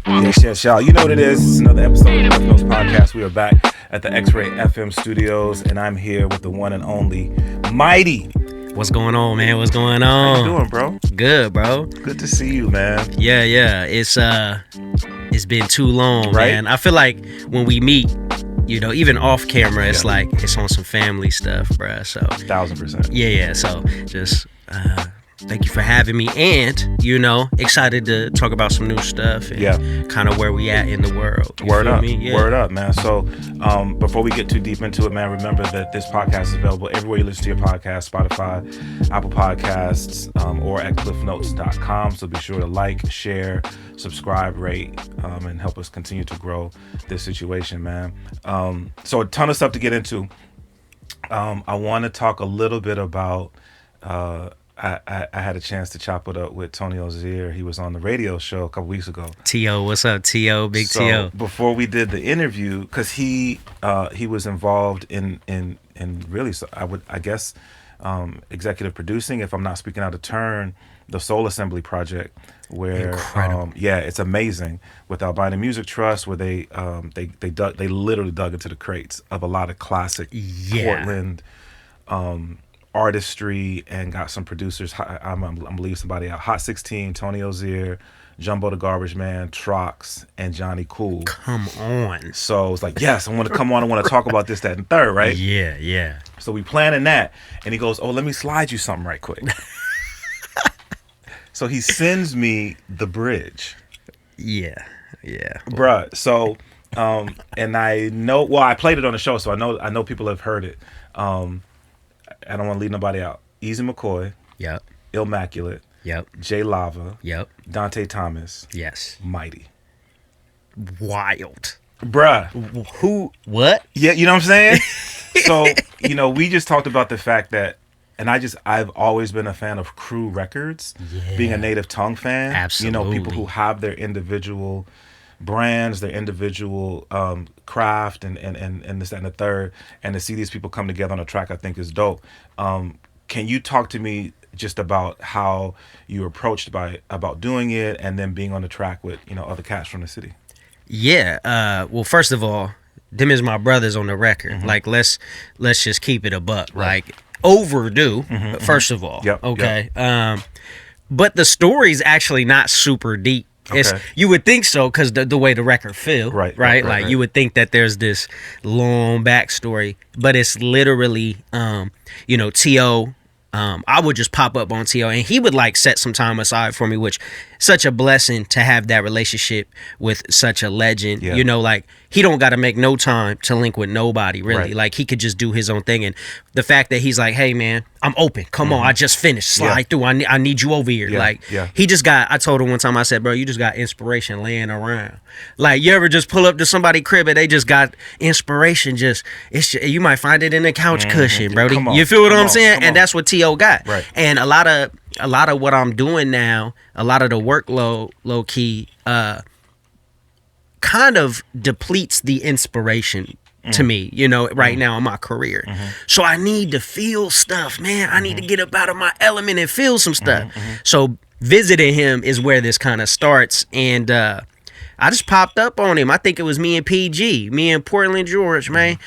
Yes, y'all. You know what it is. It's another episode of the Klyph Notes podcast. We are back at the X-Ray FM studios, and I'm here with the one and only Mighty. What's going on, man? What's going on? How you doing, bro? Good, bro. Good to see you, man. Yeah. It's been too long, right? Man. I feel like when we meet, you know, even off camera, it's like it's on some family stuff, bruh. So 1000%. Yeah. So just thank you for having me, and you know, excited to talk about some new stuff and kind of where we at in the world. Word up, man. So before we get too deep into it, man, remember that this podcast is available everywhere you listen to your podcast: Spotify, Apple Podcasts, or at klyphnotes.com. So be sure to like, share, subscribe, rate, and help us continue to grow this situation, man. So a ton of stuff to get into. I want to talk a little bit about I had a chance to chop it up with Tony Ozier. He was on the radio show a couple weeks ago. T.O., what's up, T.O., big T.O.? Before we did the interview, because he was involved in really, so I guess, executive producing, if I'm not speaking out of turn, the Soul Assembly project, where it's amazing, with Albina Music Trust, where they literally dug into the crates of a lot of classic Portland artistry and got some producers. I'm gonna leave somebody out. Hot 16, Tony Ozier, Jumbo the Garbage Man, Trox, and Johnny Cool. Come on. So it's like, yes, I want to come on. I want to talk about this, that, and third, right? Yeah. So we planning that, and he goes, "Oh, let me slide you something right quick." So he sends me the bridge. Yeah. Bruh. So, and I know. Well, I played it on the show, so I know people have heard it. I don't want to leave nobody out. Easy McCoy. Yep. Immaculate. Yep. Jay Lava. Yep. Dante Thomas. Yes. Mighty. Wild. Bruh. Who? What? Yeah, you know what I'm saying? So, you know, we just talked about the fact that, and I've always been a fan of Crew Records, being a Native Tongue fan. Absolutely. You know, people who have their individual brands, their individual craft, and this, that, and the third, and to see these people come together on a track, I think is dope. Can you talk to me just about how you approached about doing it, and then being on the track with, you know, other cats from the city? Yeah. Well, first of all, them is my brothers on the record. Mm-hmm. Like, let's just keep it a buck. Right. Like, overdue. First of all. Yep. Okay. Yep. But the story's actually not super deep. Okay. You would think so, because the way the record feel, right? You would think that there's this long backstory, but it's literally, you know, T.O. I would just pop up on T.O. and he would like set some time aside for me, which such a blessing to have that relationship with such a legend. You know, like, he don't got to make no time to link with nobody, really. Right. Like, he could just do his own thing. And the fact that he's like, hey, man, I'm open. Come on. I just finished. Slide through. I need you over here. He just got, I told him one time, I said, bro, you just got inspiration laying around. Like, you ever just pull up to somebody's crib and they just got inspiration, you might find it in the couch cushion, bro. You feel what I'm saying? And that's what T.O. got. Right. And a lot of what I'm doing now, a lot of the workload, low key, kind of depletes the inspiration to me, you know, right now in my career. So I need to feel stuff, man. I need to get up out of my element and feel some stuff. So visiting him is where this kind of starts. And I just popped up on him. I think it was me and PG, me and Portland George, man.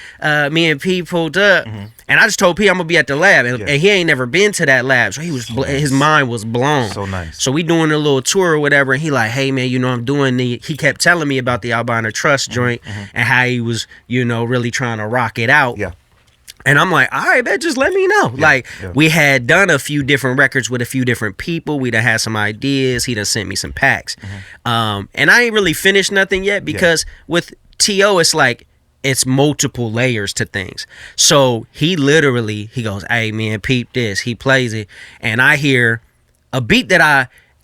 Me and P pulled up, and I just told P I'm gonna be at the lab, and he ain't never been to that lab, so he was his mind was blown. So nice. So we doing a little tour or whatever, and he like, hey man, you know, I'm doing he kept telling me about the Albina Trust joint and how he was, you know, really trying to rock it out. Yeah. And I'm like, all right, man, just let me know. We had done a few different records with a few different people. We done had some ideas. He done sent me some packs. And I ain't really finished nothing yet, because with T.O., it's like, it's multiple layers to things. So he goes, hey, man, peep this. He plays it. And I hear a beat that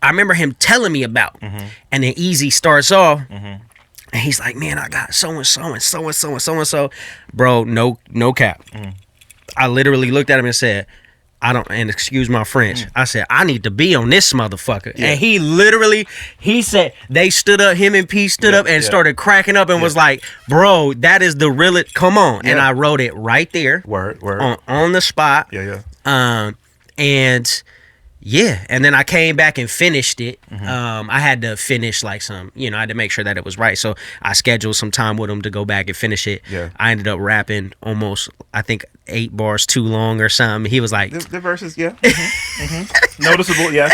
I remember him telling me about. And then Easy starts off. And he's like, man, I got so-and-so and so-and-so and so-and-so. Bro, no cap. I literally looked at him and said, and excuse my French, I said, I need to be on this motherfucker. And he said, they stood up, him and P stood up and started cracking up and was like, bro, that is the realest, come on. And I wrote it right there. Word. On the spot. Yeah. And Yeah, and then I came back and finished it. I had to finish like some, I had to make sure that it was right. So I scheduled some time with him to go back and finish it. Yeah. I ended up rapping almost, I think, 8 bars too long or something. He was like, the verses, yeah, noticeable, yes.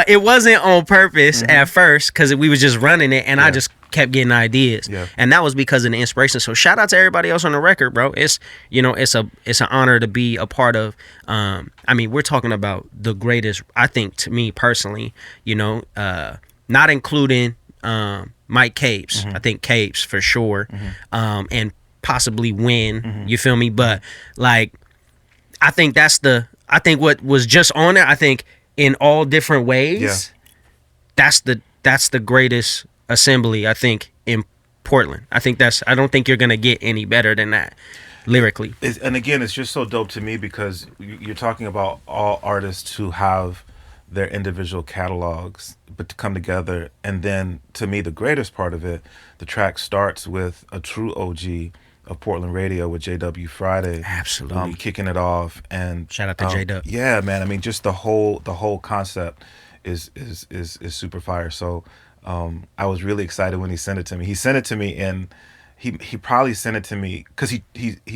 It wasn't on purpose at first because we was just running it, and I just kept getting ideas, and that was because of the inspiration. So shout out to everybody else on the record, bro. It's it's an honor to be a part of. I mean, we're talking about the greatest, I think, to me personally, not including Mike Capes. I think Capes for sure, and possibly Win. You feel me? But like, I think what was just on there, I think in all different ways, that's the greatest assembly, I think, in Portland. I don't think you're gonna get any better than that lyrically. And again, it's just so dope to me because you're talking about all artists who have their individual catalogs but to come together, and then to me the greatest part of it, the track starts with a true OG of Portland radio with JW Friday, absolutely kicking it off. And shout out to JW. Yeah, man, I mean, just the whole concept is super fire. So I was really excited when he sent it to me. He sent it to me, and he probably sent it to me because he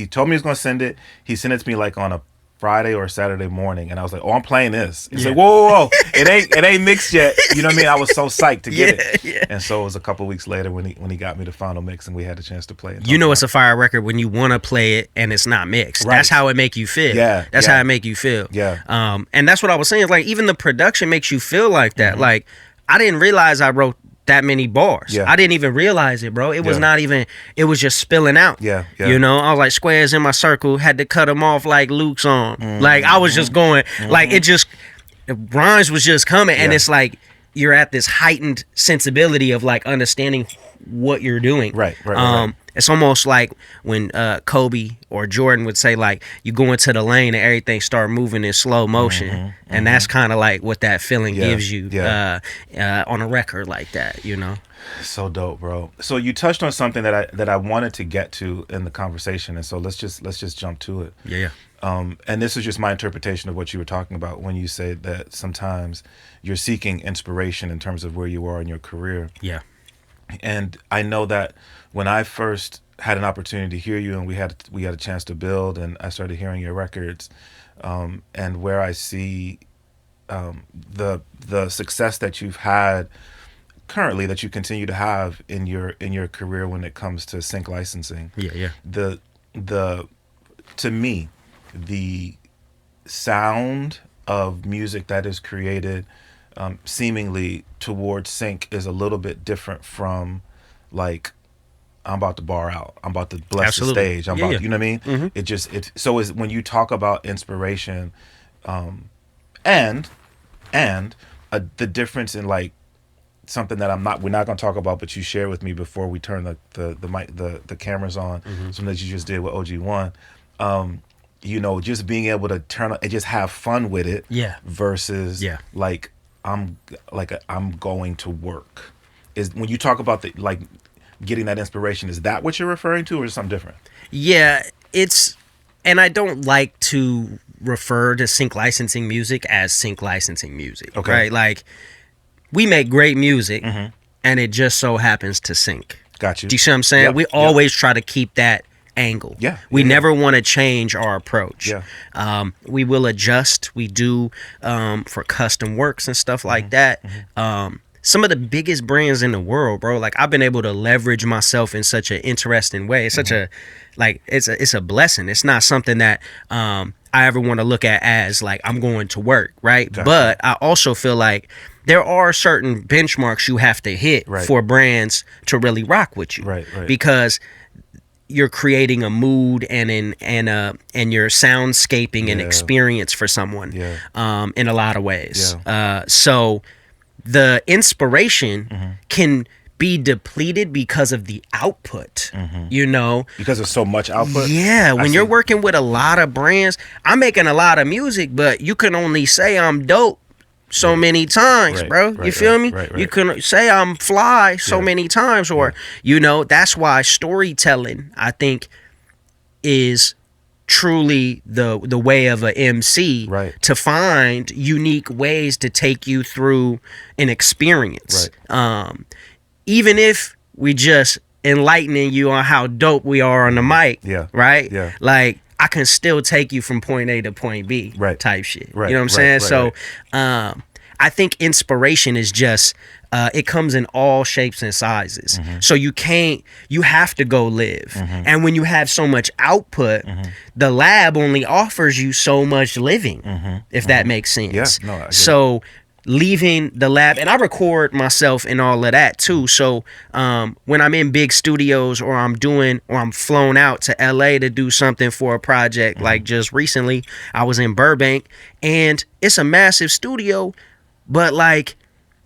told me he was going to send it. He sent it to me like on a Friday or Saturday morning, and I was like, "Oh, I'm playing this." He's like, "Whoa, it ain't mixed yet." You know what I mean? I was so psyched to get it. Yeah. And so it was a couple weeks later when he got me the final mix, and we had a chance to play it. It's a fire record when you want to play it and it's not mixed. Right. That's how it make you feel. Yeah, that's how it make you feel. Yeah. And that's what I was saying. Like, even the production makes you feel like that. Like, I didn't realize I wrote that many bars. I didn't even realize it, bro. It was not even, it was just spilling out. Yeah. I was like, squares in my circle, had to cut them off like Luke's on. Like, I was just going, like, rhymes was just coming, and it's like you're at this heightened sensibility of like understanding what you're doing. Right. It's almost like when Kobe or Jordan would say, like, you go into the lane and everything start moving in slow motion, and that's kind of like what that feeling gives you on a record like that, So dope, bro. So you touched on something that I wanted to get to in the conversation, and so let's just jump to it. Yeah. And this is just my interpretation of what you were talking about when you say that sometimes you're seeking inspiration in terms of where you are in your career. Yeah. And I know that when I first had an opportunity to hear you, and we had a chance to build, and I started hearing your records, and where I see the success that you've had currently, that you continue to have in your career when it comes to sync licensing. Yeah. To me, the sound of music that is created seemingly towards sync is a little bit different from, like, I'm about to bar out, I'm about to bless the stage, you know what I mean? So is when you talk about inspiration, and the difference in, like, something that we're not going to talk about, but you shared with me before we turned the mic, the cameras on, something that you just did with OG1, just being able to turn and just have fun with it, versus like I'm going to work. Is when you talk about the, like, getting that inspiration, is that what you're referring to, or is it something different? Yeah, and I don't like to refer to sync licensing music as sync licensing music. Okay. Right? Like, we make great music, and it just so happens to sync. Got you. Do you see what I'm saying? Yep. We always try to keep that angle. We never want to change our approach. We will adjust. We do for custom works and stuff like that. Some of the biggest brands in the world, bro, like, I've been able to leverage myself in such an interesting way. It's such a, like, it's a blessing. It's not something that I ever want to look at as, like, I'm going to work, right? Gotcha. But I also feel like there are certain benchmarks you have to hit for brands to really rock with you. Right. Because you're creating a mood and your soundscaping and experience for someone in a lot of ways. So the inspiration can be depleted because of the output, because of so much output. When you're working with a lot of brands, I'm making a lot of music, but you can only say I'm dope so many times, bro. You feel me? You can say I'm fly so many times, or that's why storytelling, I think, is truly the way of an MC, right, to find unique ways to take you through an experience. Right. Even if we just enlightening you on how dope we are on the mic, yeah, right? Yeah. Like, I can still take you from point A to point B, right, type shit. Right. You know what I'm saying? So, I think inspiration is just, it comes in all shapes and sizes. So you have to go live. And when you have so much output, the lab only offers you so much living, if that makes sense. Yeah, no, so leaving the lab, and I record myself and all of that too. So when I'm in big studios, or I'm flown out to LA to do something for a project, like just recently I was in Burbank, and it's a massive studio, but like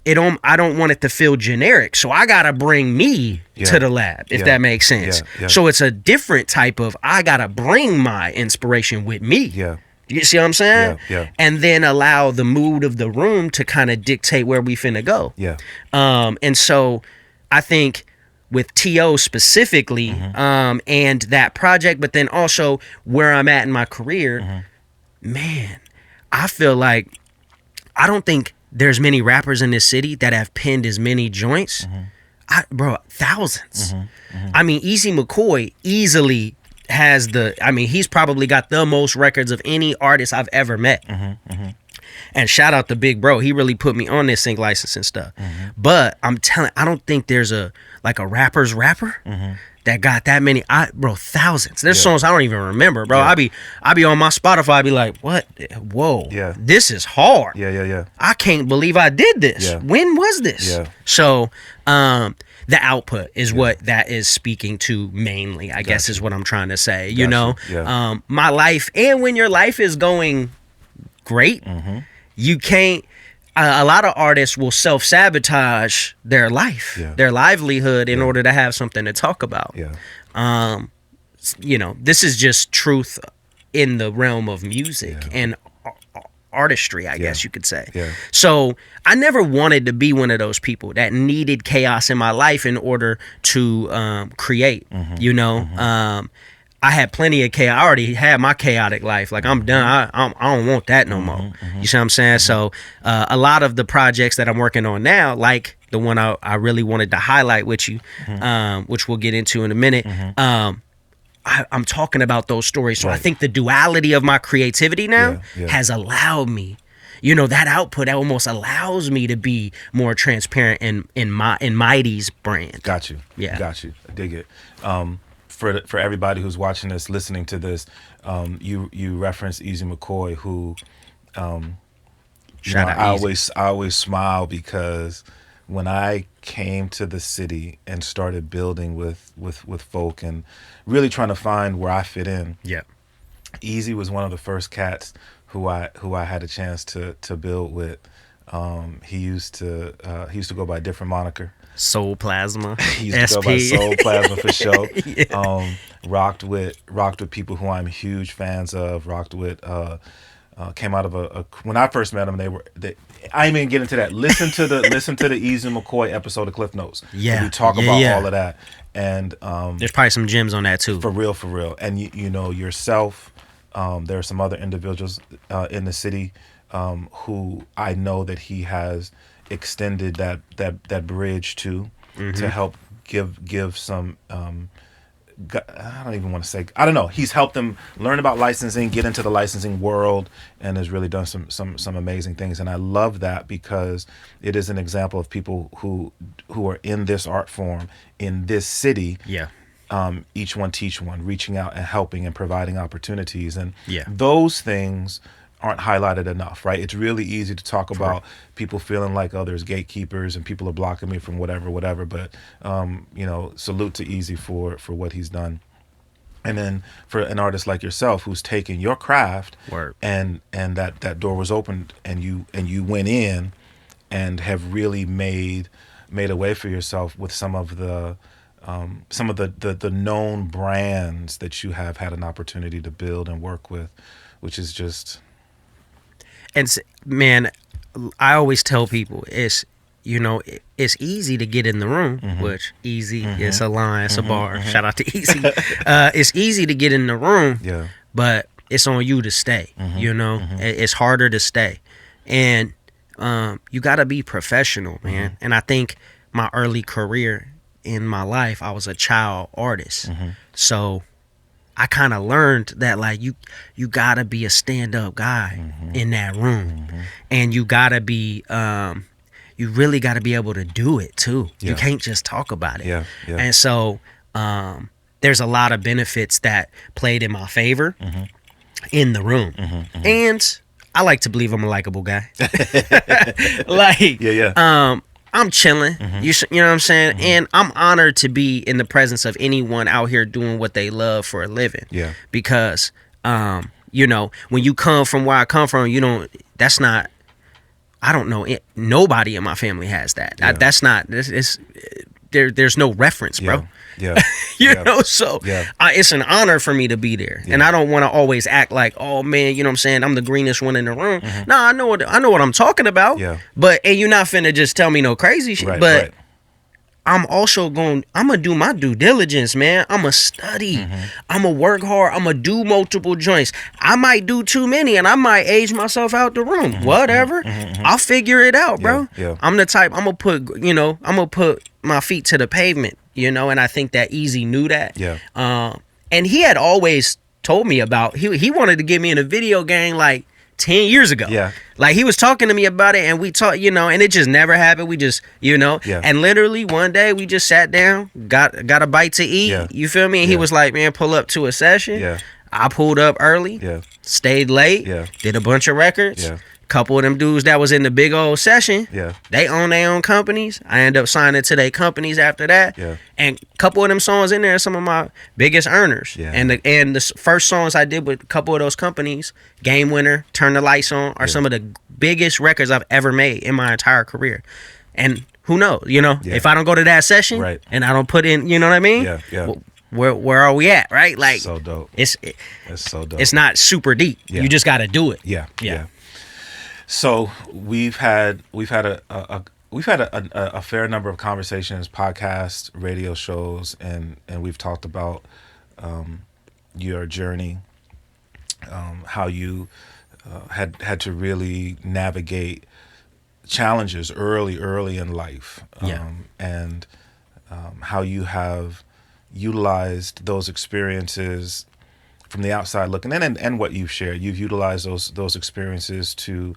I don't want it to feel generic, so I gotta bring me to the lab, if that makes sense. So it's a different type of, I gotta bring my inspiration with me. You see what I'm saying? And then allow the mood of the room to kind of dictate where we finna go. And so I think with T.O. specifically, and that project, but then also where I'm at in my career, man, I feel like I don't think there's many rappers in this city that have penned as many joints. Bro, thousands. I mean, Easy McCoy easily has he's probably got the most records of any artist I've ever met. And shout out to Big Bro. He really put me on this sync licensing stuff. But I don't think there's a rapper's rapper that got that many. Thousands. There's songs I don't even remember, bro. I be on my Spotify, I be like, what? Whoa. This is hard. I can't believe I did this. When was this? So the output is what that is speaking to mainly, I guess is what I'm trying to say. You know, my life, and when your life is going great, you can't, a lot of artists will self-sabotage their life, their livelihood, in order to have something to talk about. You know, this is just truth in the realm of music and artistry, I guess you could say. So I never wanted to be one of those people that needed chaos in my life in order to create. You know, I had plenty of chaos. I already had my chaotic life. Like, I'm done. I don't want that no more. You see what I'm saying? So a lot of the projects that I'm working on now, like the one I really wanted to highlight with you, which we'll get into in a minute, I'm talking about those stories. So I think the duality of my creativity now has allowed me, you know, that output almost allows me to be more transparent in Mighty's brand. Got you. Got you. I dig it. For everybody who's watching this, listening to this, you reference Easy McCoy, who I always smile, because when I came to the city and started building with folk and really trying to find where I fit in, Easy was one of the first cats who I had a chance to build with. He used to go by a different moniker. Soul Plasma. He used to go by Soul Plasma for sure. Rocked with people who I'm huge fans of. Rocked with came out of when I first met them, I didn't even get into that. Listen to the Easy McCoy episode of Klyph Notes. We talk about all of that. And there's probably some gems on that too. For real. And you know yourself, there are some other individuals in the city who I know that he has extended that bridge to help give some I don't even want to say, I don't know, he's helped them learn about licensing, get into the licensing world, and has really done some amazing things. And I love that, because it is an example of people who are in this art form in this city, each one teach one, reaching out and helping and providing opportunities, and those things aren't highlighted enough, right? It's really easy to talk about people feeling like, there's gatekeepers and people are blocking me from whatever. But you know, salute to Easy for what he's done. And then for an artist like yourself, who's taken your craft and that door was opened, and you went in and have really made a way for yourself with some of the known brands that you have had an opportunity to build and work with, which is just. And man, I always tell people, it's easy to get in the room, which easy is a line, it's a bar. Shout out to Easy. It's easy to get in the room, but it's on you to stay. You know, it's harder to stay, and you got to be professional, man. And I think my early career in my life, I was a child artist, so I kind of learned that like you got to be a stand-up guy in that room, and you got to be you really got to be able to do it too. You can't just talk about it. And so there's a lot of benefits that played in my favor in the room. And I like to believe I'm a likable guy. Like, I'm chilling. You know what I'm saying? And I'm honored to be in the presence of anyone out here doing what they love for a living. Because, you know, when you come from where I come from, you don't, that's not, I don't know, nobody in my family has that. That's not, there's no reference, bro. You know, so it's an honor for me to be there, and I don't want to always act like, oh man, you know what I'm saying, I'm the greenest one in the room. No, I know what I'm talking about. But and you're not finna just tell me no crazy shit. But I'm also I'm gonna do my due diligence, man. I'm gonna study. I'm gonna work hard. I'm gonna do multiple joints. I might do too many, and I might age myself out the room. Whatever. I'll figure it out, bro. I'm the type. I'm gonna put my feet to the pavement. You know, and I think that Easy knew that. And he had always told me about, he wanted to get me in a video game like 10 years ago. Like he was talking to me about it, and we talked, you know, and it just never happened. We just, you know, and literally one day we just sat down, got a bite to eat. You feel me? And he was like, man, pull up to a session. I pulled up early, stayed late, did a bunch of records. Couple of them dudes that was in the big old session, they own their own companies. I ended up signing to their companies after that. And a couple of them songs in there are some of my biggest earners. And the first songs I did with a couple of those companies, Game Winner, Turn the Lights On, are some of the biggest records I've ever made in my entire career. And who knows, you know, if I don't go to that session and I don't put in, you know what I mean? Where are we at, right? Like, so dope. It's so dope. It's not super deep. You just got to do it. So we've had a fair number of conversations, podcasts, radio shows, and we've talked about your journey, how you had to really navigate challenges early in life, and how you have utilized those experiences from the outside looking in, and what you've shared. You've utilized those experiences to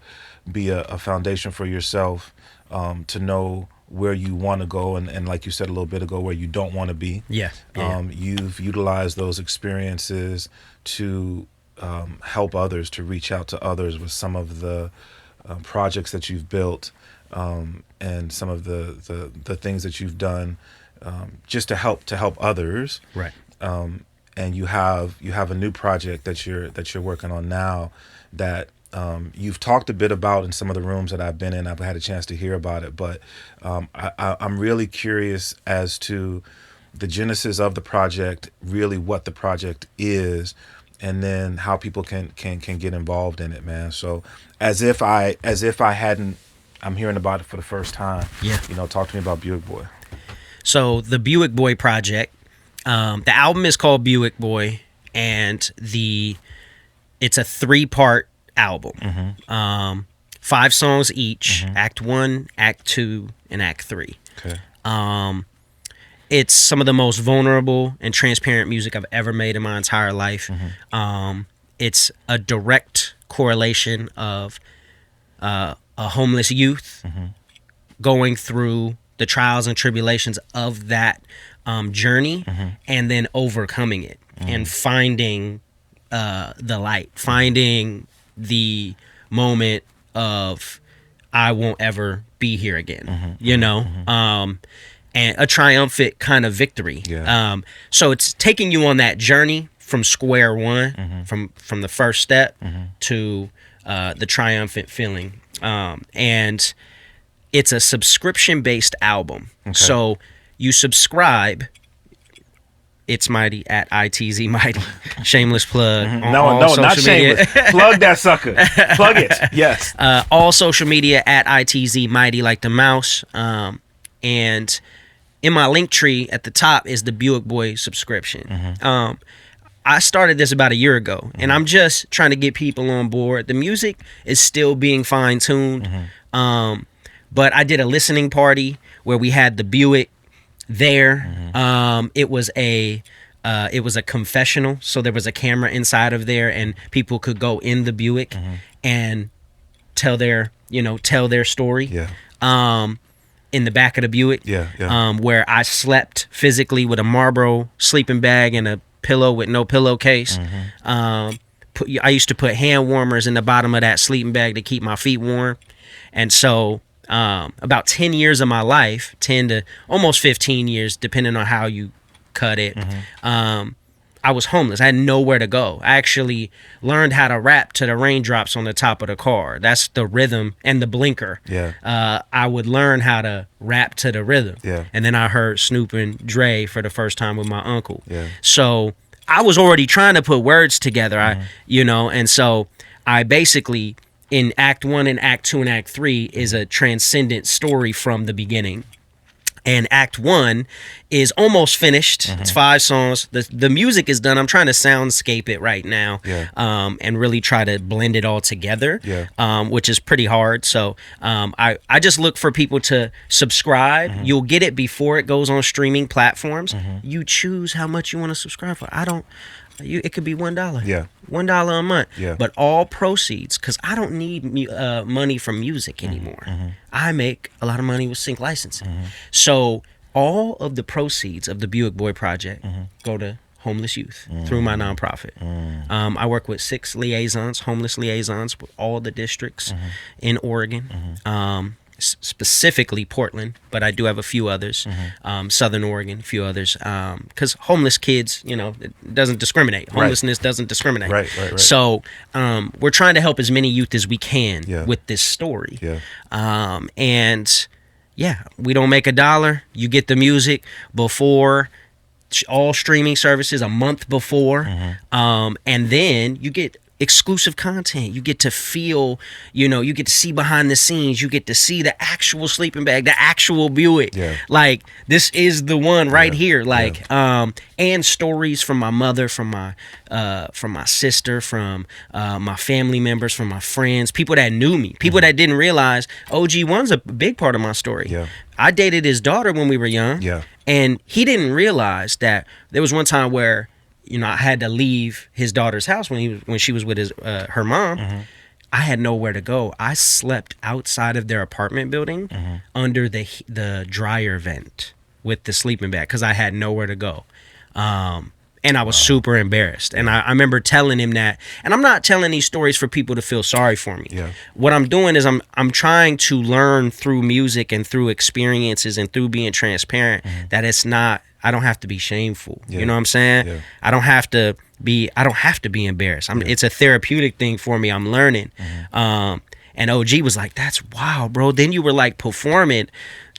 be a foundation for yourself, to know where you want to go, and like you said a little bit ago, where you don't want to be. You've utilized those experiences to help others, to reach out to others with some of the projects that you've built, and some of the things that you've done, just to help others. And you have a new project that you're working on now that you've talked a bit about in some of the rooms that I've been in. I've had a chance to hear about it, but I'm really curious as to the genesis of the project, really what the project is, and then how people can get involved in it, man. So as if I hadn't, I'm hearing about it for the first time. You know, talk to me about Buick Boy. So the Buick Boy project. The album is called Buick Boy, and it's a 3-part album. 5 songs each, Act 1, Act 2, and Act 3. It's some of the most vulnerable and transparent music I've ever made in my entire life. It's a direct correlation of a homeless youth going through the trials and tribulations of that journey, and then overcoming it and finding the light, finding the moment of I won't ever be here again, you know, and a triumphant kind of victory. So it's taking you on that journey from square one, from the first step to the triumphant feeling, and it's a subscription-based album. So you subscribe. It's Mighty at ITZ Mighty. Shameless plug. No, not shameless. Plug that sucker. Plug it. Yes. All social media at ITZ Mighty, like the mouse. And in my link tree at the top is the Buick Boy subscription. I started this about a year ago, and I'm just trying to get people on board. The music is still being fine-tuned, but I did a listening party where we had the Buick there. It was a confessional, so there was a camera inside of there, and people could go in the Buick and tell their story. In the back of the Buick, where I slept physically with a Marlboro sleeping bag and a pillow with no pillowcase. I used to put hand warmers in the bottom of that sleeping bag to keep my feet warm. And so about 10 years of my life, 10 to almost 15 years, depending on how you cut it, I was homeless. I had nowhere to go. I actually learned how to rap to the raindrops on the top of the car. That's the rhythm and the blinker. I would learn how to rap to the rhythm. And then I heard Snoop and Dre for the first time with my uncle. So I was already trying to put words together. And so I basically, in Act 1 and Act 2 and Act 3 is a transcendent story from the beginning. And Act 1 is almost finished. It's 5 songs. The music is done. I'm trying to soundscape it right now, and really try to blend it all together, which is pretty hard. So I just look for people to subscribe. You'll get it before it goes on streaming platforms. You choose how much you want to subscribe for. It could be $1. $1 a month. But all proceeds, because I don't need money from music anymore. I make a lot of money with sync licensing. So all of the proceeds of the Buick Boy project go to homeless youth through my nonprofit. I work with 6 liaisons, homeless liaisons, with all the districts in Oregon. Specifically Portland, but I do have a few others, Southern Oregon, a few others, because homeless kids, it doesn't discriminate. Homelessness doesn't discriminate. Right. So we're trying to help as many youth as we can with this story. And we don't make $1. You get the music before all streaming services a month before, and then you get exclusive content. You get to feel, you get to see behind the scenes. You get to see the actual sleeping bag, the actual Buick. Like, this is the one right here. Like, and stories from my mother, from my sister, from my family members, from my friends, people that knew me, people that didn't realize OG1's a big part of my story. I dated his daughter when we were young, and he didn't realize that there was one time where I had to leave his daughter's house when she was with her mom. I had nowhere to go. I slept outside of their apartment building under the dryer vent with the sleeping bag because I had nowhere to go. And I was super embarrassed. And I remember telling him that. And I'm not telling these stories for people to feel sorry for me. What I'm doing is I'm trying to learn through music and through experiences and through being transparent that it's not, I don't have to be shameful. You know what I'm saying? I don't have to be embarrassed. It's a therapeutic thing for me. I'm learning. And OG was like, that's wow, bro. Then you were like performing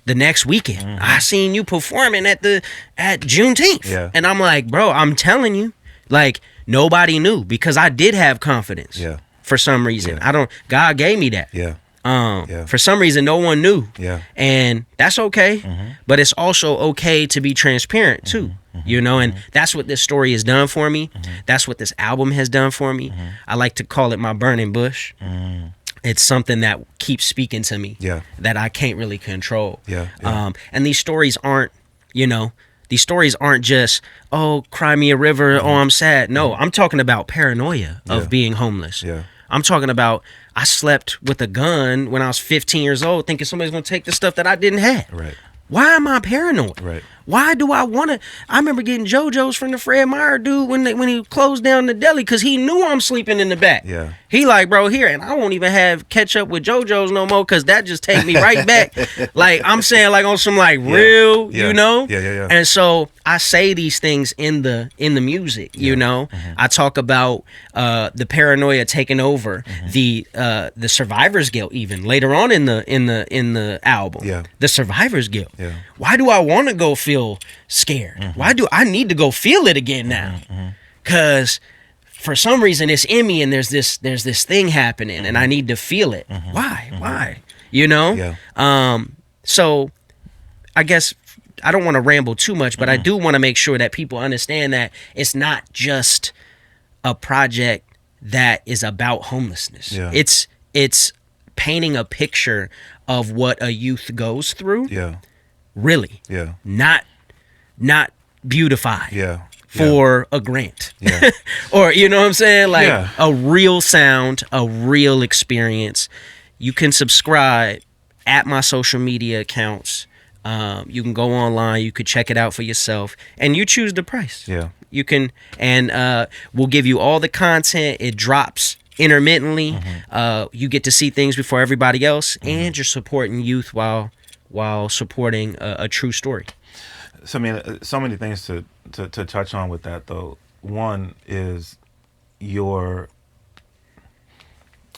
the next weekend. I seen you performing at Juneteenth. And I'm like, bro, I'm telling you, like, nobody knew because I did have confidence for some reason. God gave me that. For some reason, no one knew. And that's okay. But it's also okay to be transparent too. And that's what this story has done for me. That's what this album has done for me. I like to call it my burning bush. It's something that keeps speaking to me that I can't really control. And these stories aren't, these stories aren't just, oh, cry me a river, oh, I'm sad. No, I'm talking about paranoia of being homeless. I'm talking about I slept with a gun when I was 15 years old thinking somebody's going to take the stuff that I didn't have. Why am I paranoid? Why do I want to? I remember getting JoJo's from the Fred Meyer dude when he closed down the deli because he knew I'm sleeping in the back. He like, bro, here, and I won't even have catch up with JoJo's no more because that just take me right back. Like, I'm saying, like, on some like real, And so I say these things in the music, I talk about the paranoia taking over, the survivor's guilt even later on in the album. The survivor's guilt. Why do I want to go feel scared? Why do I need to go feel it again now? Because for some reason it's in me and there's this thing happening and I need to feel it. Why? So I guess I don't want to ramble too much, but I do want to make sure that people understand that it's not just a project that is about homelessness. Yeah. It's painting a picture of what a youth goes through. Yeah. Really. Yeah. Not beautified. Yeah. For a grant. Yeah. Or, you know what I'm saying? Like a real sound, a real experience. You can subscribe at my social media accounts. You can go online, you could check it out for yourself, and you choose the price. Yeah. You can, and we'll give you all the content. It drops intermittently. You get to see things before everybody else, and you're supporting youth while supporting a true story. So I mean, so many things to touch on with that, though. One is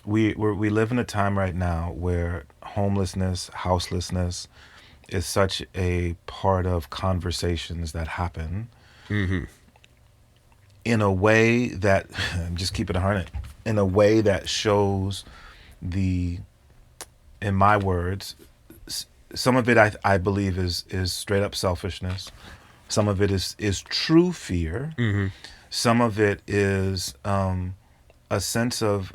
we live in a time right now where homelessness, houselessness is such a part of conversations that happen in a way that, just keep it 100, in a way that shows in my words, some of it I believe is straight up selfishness. Some of it is true fear. Some of it is a sense of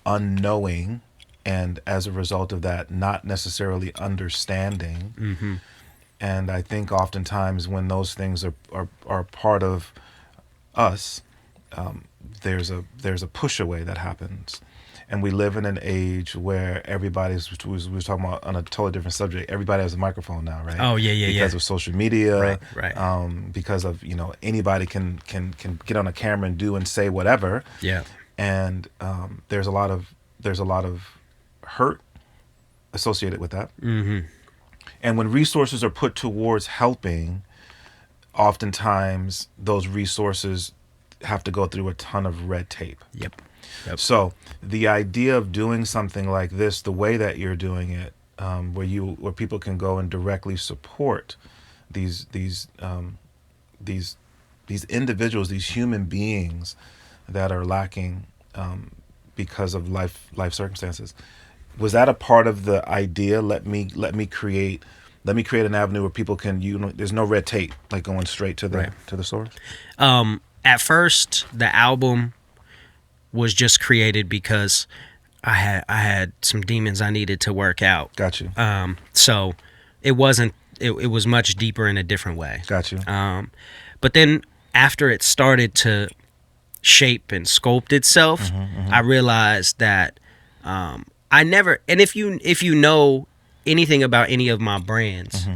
unknowing, and as a result of that, not necessarily understanding. And I think oftentimes when those things are part of us, there's a push away that happens. And we live in an age where everybody's, we were talking about on a totally different subject, everybody has a microphone now, right? Oh, yeah. Because of social media, right. Because of, anybody can get on a camera and do and say whatever. Yeah. And there's a lot of hurt associated with that. And when resources are put towards helping, oftentimes those resources have to go through a ton of red tape. Yep. So the idea of doing something like this, the way that you're doing it, where people can go and directly support these individuals, these human beings that are lacking because of life circumstances. Was that a part of the idea? Let me create an avenue where people can, there's no red tape, like going straight to the source. At first, the album was just created because I had some demons I needed to work out. Got you. So it wasn't. It was much deeper in a different way. Got you. But then after it started to shape and sculpt itself, I realized that I never. And if you know anything about any of my brands,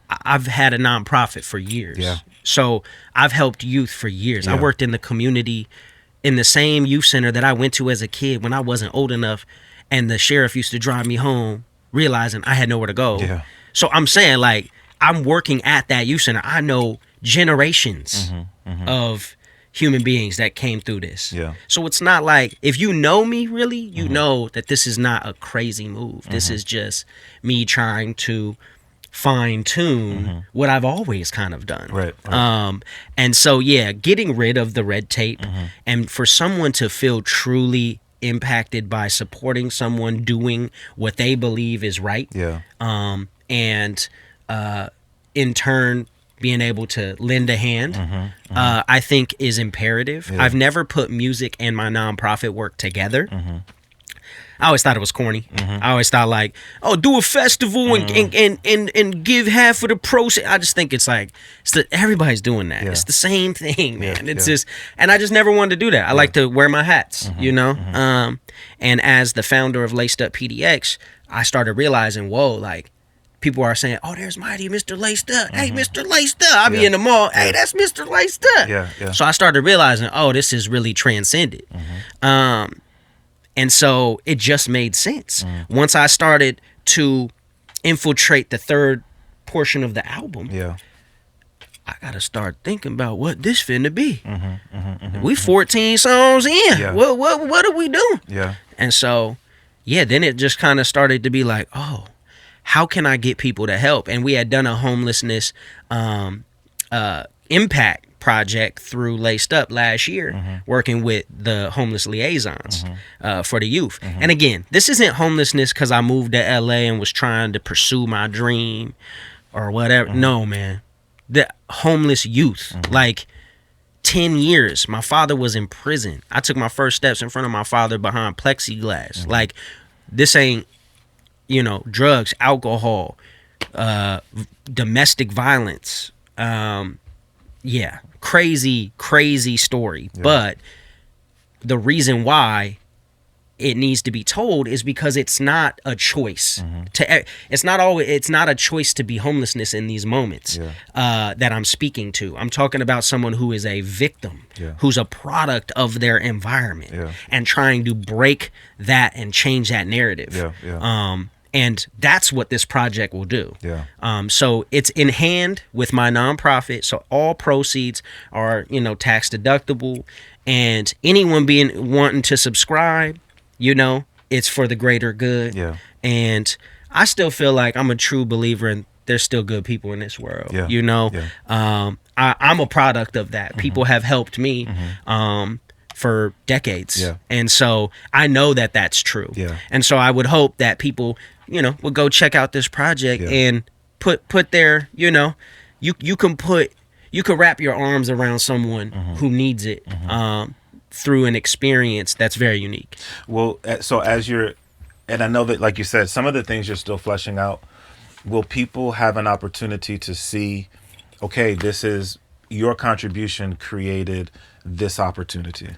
I've had a nonprofit for years. Yeah. So I've helped youth for years. Yeah. I worked in the community in the same youth center that I went to as a kid when I wasn't old enough, and the sheriff used to drive me home realizing I had nowhere to go. Yeah. So I'm saying, like, I'm working at that youth center. I know generations of human beings that came through this. Yeah. So it's not like, if you know me really, you know that this is not a crazy move. This is just me trying to fine tune what I've always kind of done. Right. And so, yeah, getting rid of the red tape and for someone to feel truly impacted by supporting someone doing what they believe is right. Yeah. And in turn, being able to lend a hand, I think is imperative. Yeah. I've never put music and my nonprofit work together. I always thought it was corny. I always thought, like, oh, do a festival and give half of the proceeds. I just think it's like, everybody's doing that. Yeah. It's the same thing, man. Yeah, It's just, and I just never wanted to do that. I like to wear my hats, you know? And as the founder of LacedUp PDX, I started realizing, whoa, like, people are saying, oh, there's Mighty Mr. LacedUp. Hey, Mr. LacedUp. I'll be in the mall. Hey, that's Mr. LacedUp. Yeah. So I started realizing, oh, this is really transcended. And so it just made sense. Once I started to infiltrate the third portion of the album, I got to start thinking about what this finna be. We 14 songs in. Yeah. What are we doing? Yeah. And so, yeah, then it just kind of started to be like, oh, how can I get people to help? And we had done a homelessness impact project through LacedUp last year, working with the homeless liaisons for the youth. And again, this isn't homelessness because I moved to LA and was trying to pursue my dream or whatever. No, man. The homeless youth, like 10 years. My father was in prison. I took my first steps in front of my father behind plexiglass. Like, this ain't, drugs, alcohol, domestic violence. Crazy story. Yeah. But the reason why it needs to be told is because it's not a choice. It's not a choice to be homelessness in these moments that I'm speaking to. I'm talking about someone who is a victim, who's a product of their environment, and trying to break that and change that narrative. And that's what this project will do. So it's in hand with my nonprofit. So all proceeds are, tax deductible, and anyone wanting to subscribe, it's for the greater good. And I still feel like I'm a true believer in there's still good people in this world. I'm a product of that. People have helped me for decades. And so I know that that's true. And so I would hope that people, would go check out this project and put their, you could wrap your arms around someone who needs it. Through an experience that's very unique. Well, so and I know that, like you said, some of the things you're still fleshing out, will people have an opportunity to see, okay, this is your contribution created this opportunity?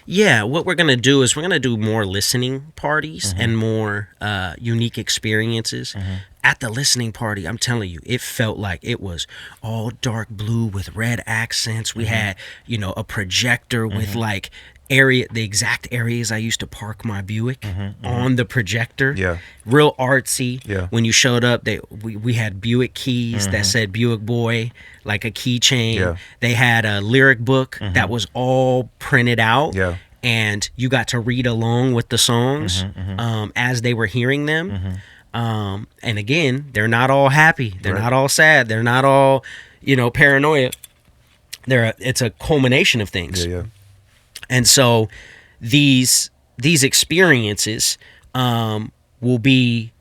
Yeah, what we're going to do is we're going to do more listening parties and more unique experiences. At the listening party, I'm telling you, it felt like it was all dark blue with red accents. We had, a projector with like the exact areas I used to park my Buick on the projector. Real artsy. When you showed up, we had Buick keys that said Buick Boy, like a keychain. They had a lyric book that was all printed out. And you got to read along with the songs as they were hearing them. And again, they're not all happy. They're not all sad. They're not all, paranoia. It's a culmination of things. And so these experiences will be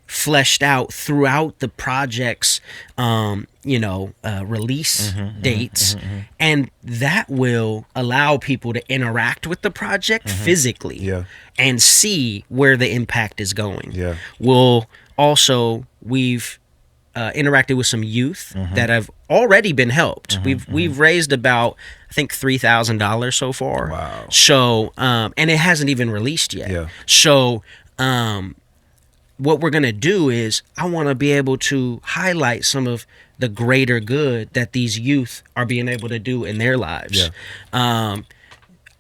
fleshed out throughout the project's release dates, and that will allow people to interact with the project physically and see where the impact is going. We've interacted with some youth that have already been helped. We've raised about, I think, $3,000 so far. Wow. So and it hasn't even released yet. So what we're going to do is I want to be able to highlight some of the greater good that these youth are being able to do in their lives.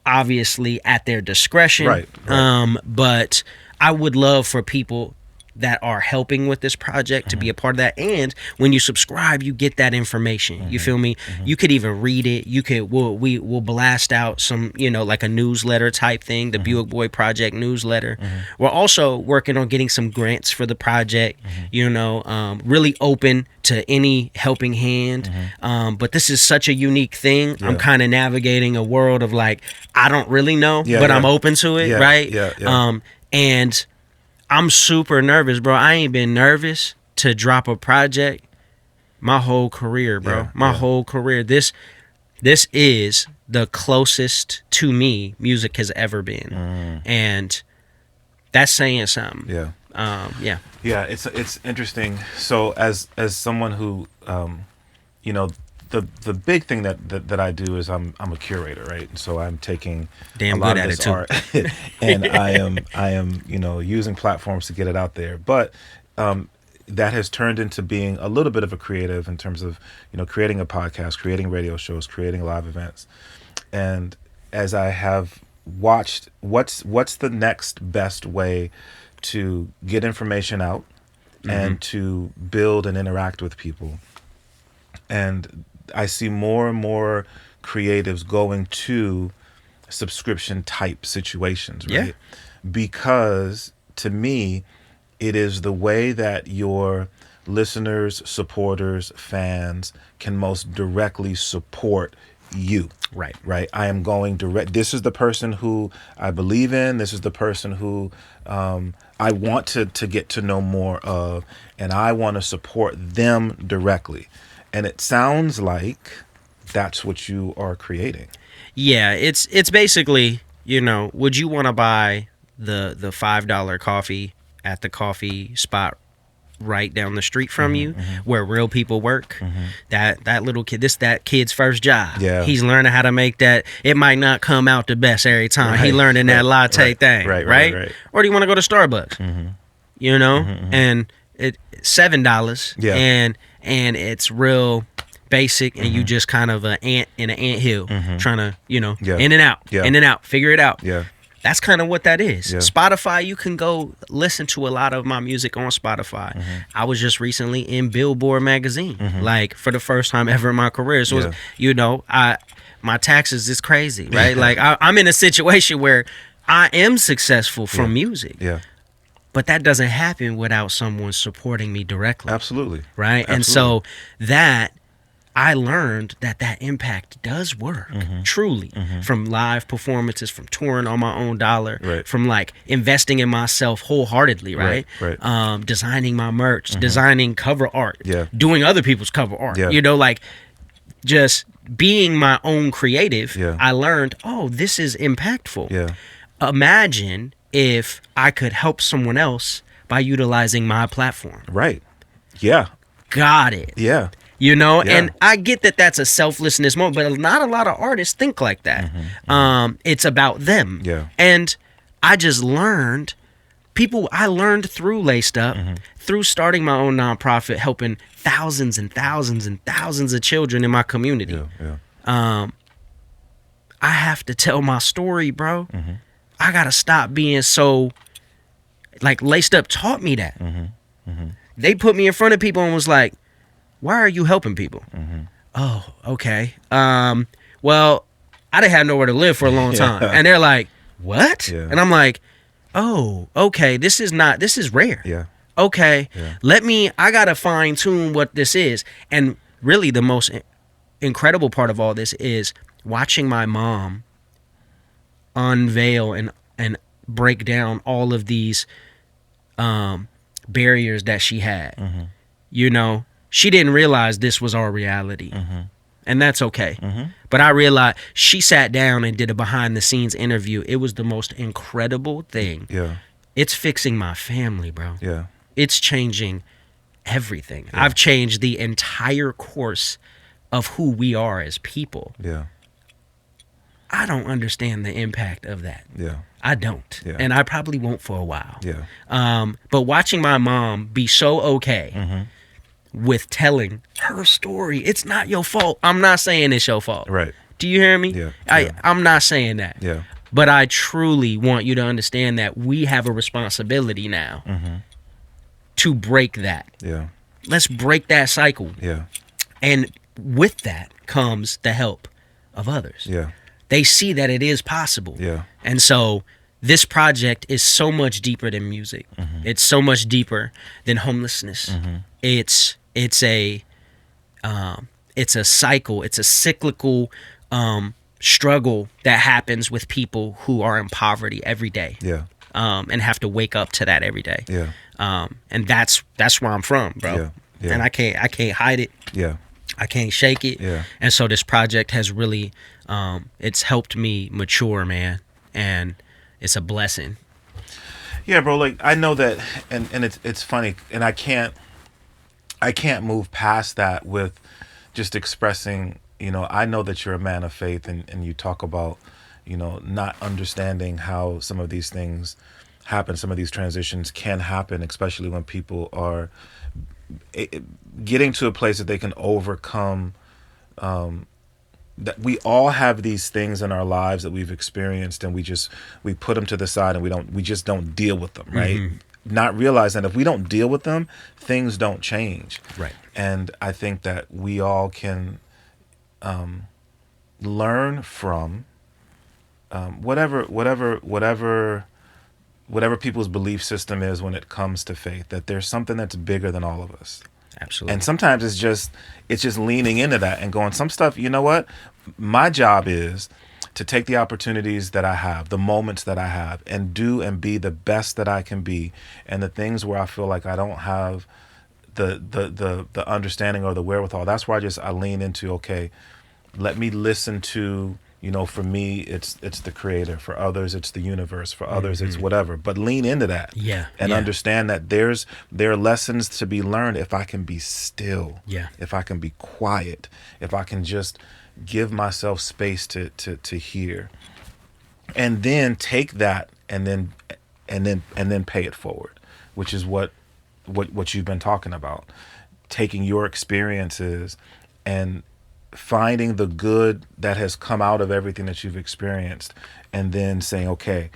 Obviously at their discretion. But I would love for people that are helping with this project to be a part of that. And when you subscribe, you get that information. You feel me? You could even read it. We'll blast out some, like a newsletter type thing, the Buick Boy Project newsletter. We're also working on getting some grants for the project, really open to any helping hand. But this is such a unique thing. I'm kind of navigating a world of like, I don't really know, but I'm open to it. Right. And I'm super nervous, bro. I ain't been nervous to drop a project my whole career, bro. My whole career. This is the closest to me music has ever been. And that's saying something. Yeah, it's interesting. So as someone who the big thing that I do is I'm a curator, right? So I'm taking damn a lot good of at this it too. art and I am using platforms to get it out there. But that has turned into being a little bit of a creative in terms of creating a podcast, creating radio shows, creating live events. And as I have watched what's the next best way to get information out and to build and interact with people. And I see more and more creatives going to subscription type situations, right? Because to me, it is the way that your listeners, supporters, fans can most directly support you. Right. I am going direct. This is the person who I believe in. This is the person who I want to get to know more of, and I want to support them directly. And it sounds like that's what you are creating. Yeah, it's basically, would you want to buy the $5 coffee at the coffee spot right down the street from you, where real people work? That little kid, that kid's first job. Yeah. He's learning how to make that. It might not come out the best every time. Right. He learning that latte thing. Right. Or do you want to go to Starbucks? And it $7. Yeah. And it's real basic, and you just kind of an ant in an anthill, trying to, in and out, figure it out. Yeah. That's kind of what that is. Yeah. Spotify, you can go listen to a lot of my music on Spotify. I was just recently in Billboard magazine, like for the first time ever in my career. So, my taxes is crazy, right? Like I'm in a situation where I am successful from music. Yeah. But that doesn't happen without someone supporting me directly. Absolutely. Right? Absolutely. And so that I learned that impact does work, truly, from live performances, from touring on my own dollar, from like investing in myself wholeheartedly, right? Designing my merch, designing cover art, doing other people's cover art, like just being my own creative. I learned, this is impactful. Imagine if I could help someone else by utilizing my platform. Right. Yeah. Got it. Yeah. And I get that that's a selflessness moment, but not a lot of artists think like that. It's about them. Yeah. And I just learned, I learned through Laced Up, through starting my own nonprofit, helping thousands and thousands and thousands of children in my community. I have to tell my story, bro. I got to stop being so, like, Laced Up taught me that. They put me in front of people and was like, why are you helping people? Oh, okay. Well, I didn't have nowhere to live for a long time. And they're like, what? And I'm like, oh, okay. This is rare. Okay. I got to fine tune what this is. And really the most incredible part of all this is watching my mom unveil and break down all of these barriers that she had. She didn't realize this was our reality. And that's okay. But I realized she sat down and did a behind the scenes interview. It was the most incredible thing. It's fixing my family, bro. It's changing everything. I've changed the entire course of who we are as people. I don't understand the impact of that. I don't. And I probably won't for a while. But watching my mom be so okay with telling her story, it's not your fault. I'm not saying it's your fault. Right. Do you hear me? I'm not saying that. But I truly want you to understand that we have a responsibility now to break that. Let's break that cycle. And with that comes the help of others. They see that it is possible. And so this project is so much deeper than music. It's so much deeper than homelessness. It's a cycle. It's a cyclical struggle that happens with people who are in poverty every day. And have to wake up to that every day. And that's where I'm from, bro. And I can't hide it. I can't shake it. And so this project has really it's helped me mature, man, and it's a blessing. Yeah, bro. Like I know that, and it's funny, and I can't move past that with just expressing. I know that you're a man of faith, and you talk about, not understanding how some of these things happen, some of these transitions can happen, especially when people are getting to a place that they can overcome. That we all have these things in our lives that we've experienced, and we put them to the side, and we just don't deal with them, right? Not realizing that if we don't deal with them, things don't change, right? And I think that we all can learn from whatever people's belief system is when it comes to faith. That there's something that's bigger than all of us. Absolutely. And sometimes it's just leaning into that and going, some stuff, you know what? My job is to take the opportunities that I have, the moments that I have, and do and be the best that I can be. And the things where I feel like I don't have the understanding or the wherewithal, that's where I lean into, okay, let me listen to, you know, for me, it's the creator. For others, it's the universe. For others, it's whatever. But lean into that. And understand that there are lessons to be learned if I can be still. If I can be quiet. If I can just give myself space to hear. And then take that and then pay it forward, which is what you've been talking about. Taking your experiences and finding the good that has come out of everything that you've experienced, and then saying, okay,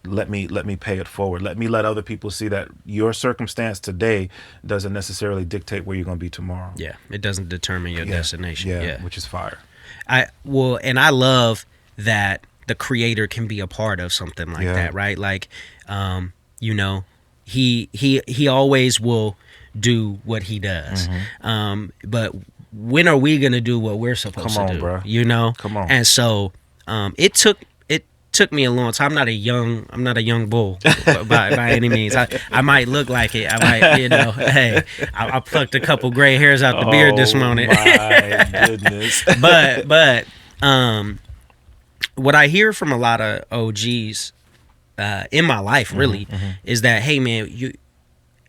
let me pay it forward. Let other people see that your circumstance today doesn't necessarily dictate where you're going to be tomorrow. It doesn't determine your destination. Which is fire. I love that the creator can be a part of something like that, right? Like, you know, he always will do what he does. But when are we gonna do what we're supposed to do? Bro. You know? Come on. And so it took me a long time. I'm not a young bull by any means. I might look like it. I might, you know, hey, I plucked a couple gray hairs out the beard this morning. My goodness. but what I hear from a lot of OGs in my life really is that, hey man, you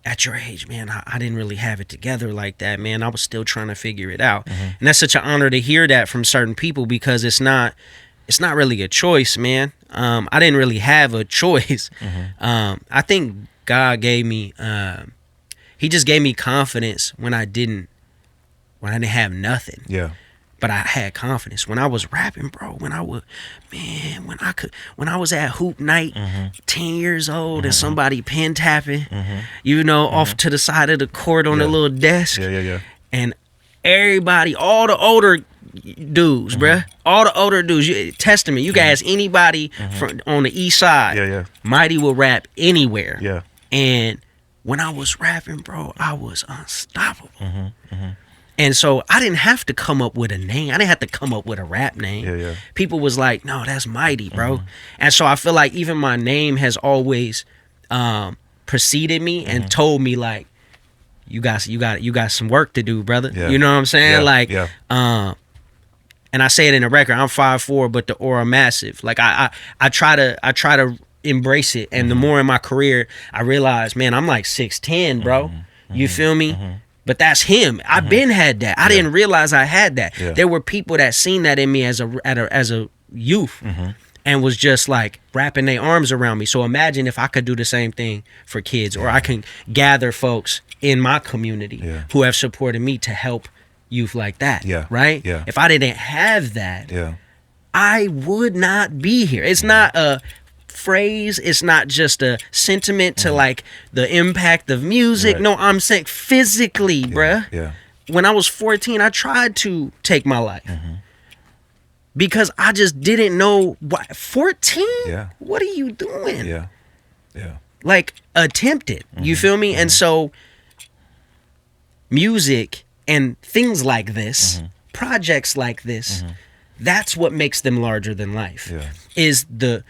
at your age, man, I didn't really have it together like that, man. I was still trying to figure it out. And that's such an honor to hear that from certain people, because it's not really a choice, man. I didn't really have a choice. I think God gave me, he just gave me confidence when I didn't have nothing. But I had confidence when I was rapping, bro. When I was at hoop night, 10 years old, and somebody pen tapping, you know, off to the side of the court on the little desk. And everybody, all the older dudes, bruh, all the older dudes, Testament, you guys, anybody from on the east side, Mighty will rap anywhere. And when I was rapping, bro, I was unstoppable. And so I didn't have to come up with a name. I didn't have to come up with a rap name. People was like, no, that's Mighty, bro. And so I feel like even my name has always preceded me and told me, like, you got some work to do, brother. You know what I'm saying? And I say it in the record, I'm 5'4", but the aura massive. Like I try to embrace it. And the more in my career, I realize, man, I'm like 6'10", bro. You feel me? But that's him. I've been had that. I didn't realize I had that. There were people that seen that in me as a youth and was just like wrapping their arms around me. So imagine if I could do the same thing for kids, or I can gather folks in my community who have supported me to help youth like that. Right? If I didn't have that, I would not be here. It's not a phrase, it's not just a sentiment to like the impact of music. No, I'm saying physically, bruh. When I was 14, I tried to take my life because I just didn't know what. 14? What are you doing? Like, attempted. You feel me? And so music and things like this, projects like this, that's what makes them larger than life. Is the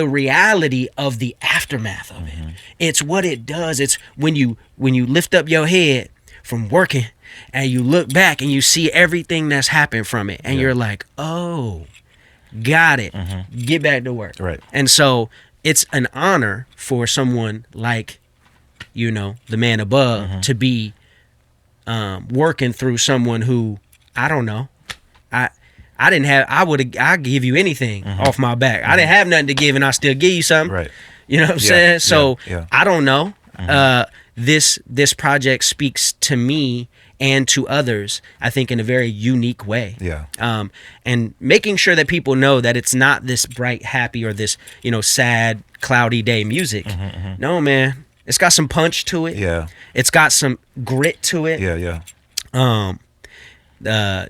reality of the aftermath of it. It's what it does. It's when you lift up your head from working and you look back and you see everything that's happened from it, and you're like, oh, got it. Get back to work. And so it's an honor for someone like, you know, the man above to be working through someone who, I don't know, I'd give you anything off my back. I didn't have nothing to give, and I still give you something. You know what I'm saying? So I don't know. This project speaks to me and to others, I think, in a very unique way. And making sure that people know that it's not this bright, happy, or this, you know, sad, cloudy day music. No, man. It's got some punch to it. It's got some grit to it.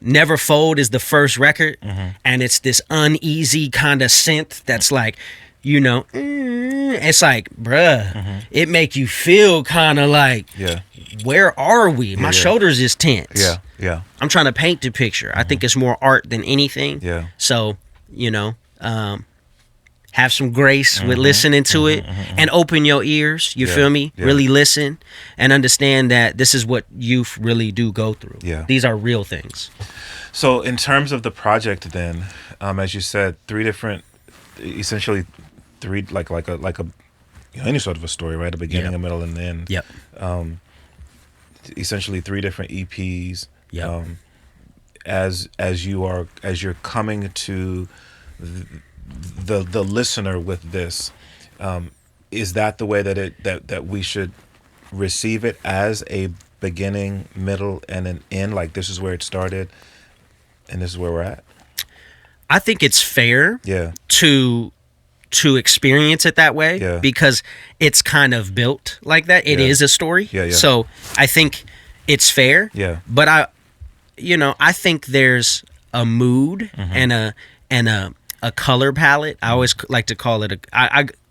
Never Fold is the first record, and it's this uneasy kind of synth that's like you know, it's like, bruh, it make you feel kind of like, where are we? My shoulders is tense. I'm trying to paint the picture. I think it's more art than anything. So, you know, have some grace with listening to it and open your ears. You feel me? Really listen and understand that this is what youth really do go through. These are real things. So in terms of the project then, as you said, essentially three, like a you know, any sort of a story, right? A beginning, a middle, and an end. Essentially 3 different EPs. As you're coming to the listener with this, is that the way that we should receive it, as a beginning, middle, and an end? Like, this is where it started and this is where we're at? I think it's fair to experience it that way because it's kind of built like that. It is a story. So I think it's fair. But I think there's a mood and a color palette. I always like to call it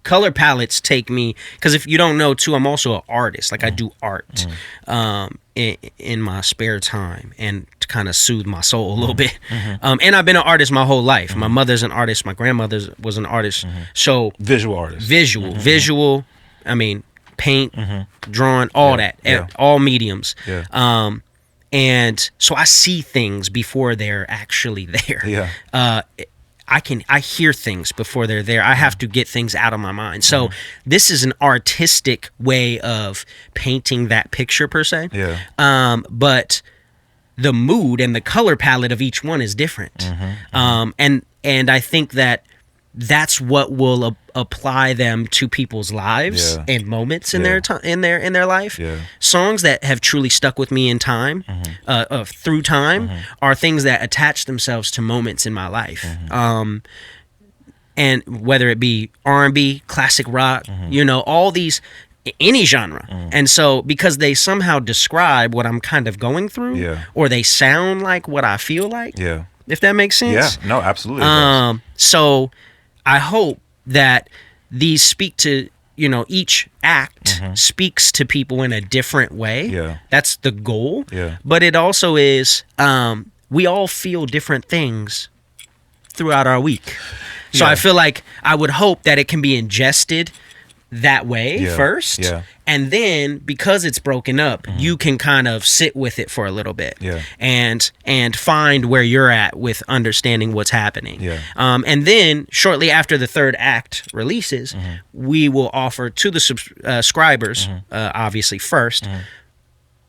color palettes take me, because if you don't know too, I'm also an artist. Like I do art in my spare time and to kind of soothe my soul a little bit. And I've been an artist my whole life. My mother's an artist. My grandmother was an artist. So visual artist. Visual. I mean, paint, drawing, all that, all mediums. And so I see things before they're actually there. I hear things before they're there. I have to get things out of my mind. So this is an artistic way of painting that picture per se. But the mood and the color palette of each one is different. And I think that's what will apply them to people's lives and moments in their in their life. Songs that have truly stuck with me in time, through time, are things that attach themselves to moments in my life. And whether it be R&B, classic rock, you know, all these, any genre. And so because they somehow describe what I'm kind of going through, or they sound like what I feel like, if that makes sense. No, absolutely. So I hope that these speak to, you know, each act speaks to people in a different way. That's the goal. But it also is, we all feel different things throughout our week. So I feel like I would hope that it can be ingested that way first. And then because it's broken up, you can kind of sit with it for a little bit and find where you're at with understanding what's happening. And then shortly after the third act releases, we will offer to the subscribers, obviously first,